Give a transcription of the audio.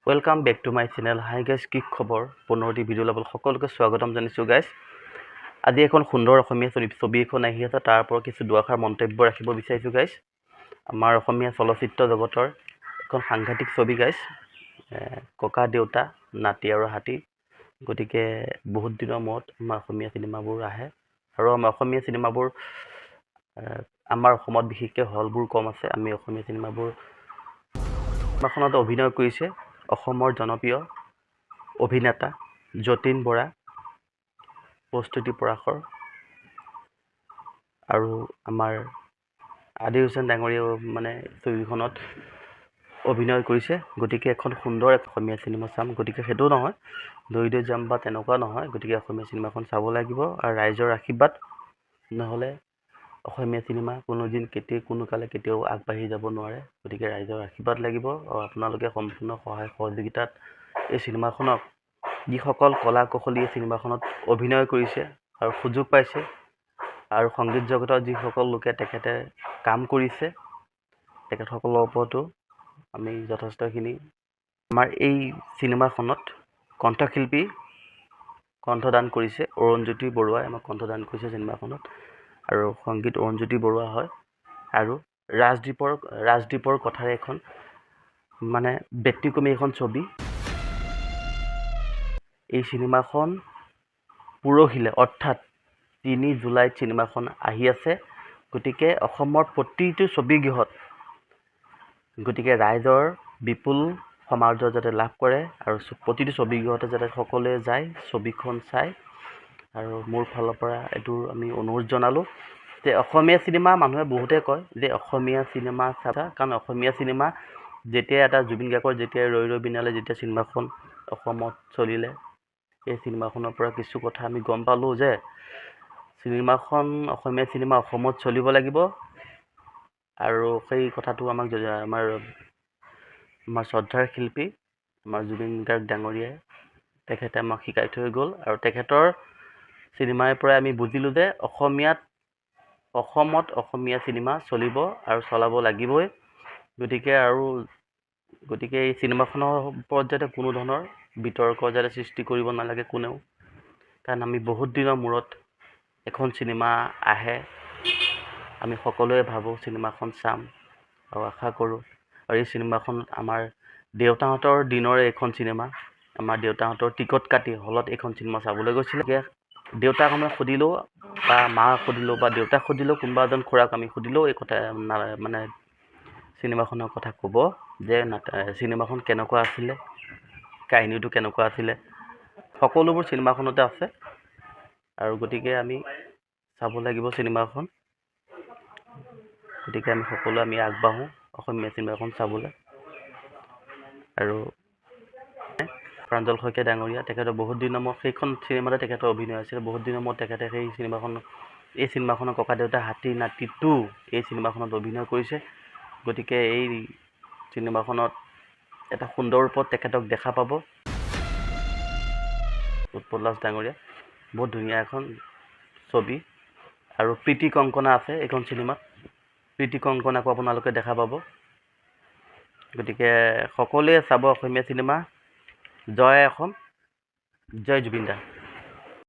Welcome back to my channel. Hi guys, কি খবৰ? পুনৰটি video লবলৈ সকলোকে স্বাগতম জনাইছো guys. আজি এখন সুন্দৰ অসমীয়া ছবি এখন আহি আছে, তাৰ ওপৰত কিছু দুআষাৰ মন্তব্য ৰাখিব বিচাৰিছো guys. আমাৰ অসমীয়া চলচ্চিত্ৰ জগতৰ এখন সাংঘাতিক ছবি guys. ককা দেউতা নাতি আৰু হাতী, গতিকে বহুত দিনৰ মূৰত আমাৰ অসমীয়া চিনেমাবোৰ আহে আৰু আমাৰ অসমীয়া চিনেমাবোৰ আমাৰ অসমত বিশেষকৈ হলবোৰ কম আছে। আমি অসমীয়া চিনেমাবোৰ চিনেমাখনত অভিনয় কৰিছে অসমৰ জনপ্ৰিয় অভিনেতা যতীন বৰা, প্ৰস্তুতি পৰাশৰ আৰু আমাৰ আদিল হুছেইন ডাঙৰীয়াও মানে ছবিখনত অভিনয় কৰিছে। গতিকে এখন সুন্দৰ অসমীয়া চিনেমা চাম। গতিকে সেইটো নহয় দৈ দৈ যাম বা তেনেকুৱা নহয়, গতিকে অসমীয়া চিনেমাখন চাব লাগিব আৰু ৰাইজৰ আশীৰ্বাদ নহ'লে অসমীয়া চিনেমা কোনোদিন কোনো কালে কেতিয়াও আগবাঢ়ি যাব নোৱাৰে। গতিকে ৰাইজৰ আশীৰ্বাদ লাগিব আৰু আপোনালোকে সম্পূৰ্ণ সহায় সহযোগিতাত এই চিনেমাখনক যিসকল কলা কৌশলী এই চিনেমাখনত অভিনয় কৰিছে আৰু সুযোগ পাইছে আৰু সংগীত জগতৰ যিসকল লোকে তেখেতে কাম কৰিছে তেখেতসকলৰ ওপৰতো আমি যথেষ্টখিনি আমাৰ এই চিনেমাখনত কণ্ঠশিল্পী কণ্ঠদান কৰিছে। অৰুণজ্যোতি বৰুৱাই আমাক কণ্ঠদান কৰিছে চিনেমাখনত আৰু সংগীত অৰুণজ্যোতি বৰুৱা হয় আৰু ৰাজদ্বীপৰ কথাৰে এখন মানে ব্যক্তিক্ৰমী এখন ছবি। এই চিনেমাখন পৰহিলে অৰ্থাৎ ৩ জুলাইত চিনেমাখন আহি আছে। গতিকে অসমৰ প্ৰতিটো ছবিগৃহত গতিকে ৰাইজৰ বিপুল সমাদৰ যাতে লাভ কৰে আৰু প্ৰতিটো ছবিগৃহতে যাতে সকলোৱে যায় ছবিখন চাই। আৰু মোৰ ফালৰ পৰা এইটো আমি অনুৰোধ জনালোঁ যে অসমীয়া চিনেমা মানুহে বহুতে কয় যে অসমীয়া চিনেমা চাবা, কাৰণ অসমীয়া চিনেমা যেতিয়া এটা জুবিন গাৰ্গৰ যেতিয়া ৰৈ ৰৈ বিনালে যেতিয়া চিনেমাখন অসমত চলিলে, এই চিনেমাখনৰ পৰা কিছু কথা আমি গম পালোঁ যে চিনেমাখন অসমীয়া চিনেমা অসমত চলিব লাগিব আৰু সেই কথাটো আমাক আমাৰ শ্ৰদ্ধাৰ শিল্পী আমাৰ জুবিন গাৰ্গ ডাঙৰীয়াই তেখেতে আমাক শিকাই থৈ গ'ল আৰু তেখেতৰ চিনেমাৰ পৰাই আমি বুজিলোঁ যে অসমত অসমীয়া চিনেমা চলিব আৰু চলাব লাগিবই। গতিকে এই চিনেমাখনৰ ওপৰত যাতে কোনো ধৰণৰ বিতৰ্ক যাতে সৃষ্টি কৰিব নালাগে কোনেও, কাৰণ আমি বহুত দিনৰ মূৰত এখন চিনেমা আহে, আমি সকলোৱে ভাবোঁ চিনেমাখন চাম আৰু আশা কৰোঁ। আৰু এই চিনেমাখন আমাৰ দেউতাহঁতৰ দিনৰে এখন চিনেমা, আমাৰ দেউতাহঁতৰ টিকট কাটি হলত এইখন চিনেমা চাবলৈ গৈছিলে। দেউতাক আমি সুধিলেও বা মাক সুধিলেও বা দেউতাক সুধিলেও কোনোবা এজন খুৰাক আমি সুধিলেও এই কথা মানে চিনেমাখনৰ কথা ক'ব যে চিনেমাখন কেনেকুৱা আছিলে, কাহিনীটো কেনেকুৱা আছিলে, সকলোবোৰ চিনেমাখনতে আছে। আৰু গতিকে আমি চাব লাগিব চিনেমাখন। গতিকে আমি সকলোৱে আগবাঢ়োঁ অসমীয়া চিনেমাখন চাবলৈ। আৰু প্ৰাঞ্জল শইকীয়া ডাঙৰীয়া তেখেতৰ বহুত দিনৰ মূৰত সেইখন চিনেমাতে তেখেতৰ অভিনয় আছিলে। বহুত দিনৰ মূৰত তেখেতে এই চিনেমাখনৰ ককা দেউতা হাতী নাতি 2 এই চিনেমাখনত অভিনয় কৰিছে। গতিকে এই চিনেমাখনত এটা সুন্দৰ ৰূপত তেখেতক দেখা পাব। উৎপল দাস ডাঙৰীয়া বহুত ধুনীয়া এখন ছবি আৰু প্ৰীতি কংকনা আছে এইখন চিনেমাত। প্ৰীতি কংকনাকো আপোনালোকে দেখা পাব। গতিকে সকলোৱে চাব অসমীয়া চিনেমা। জয় অসম, জয় জুবিন দা।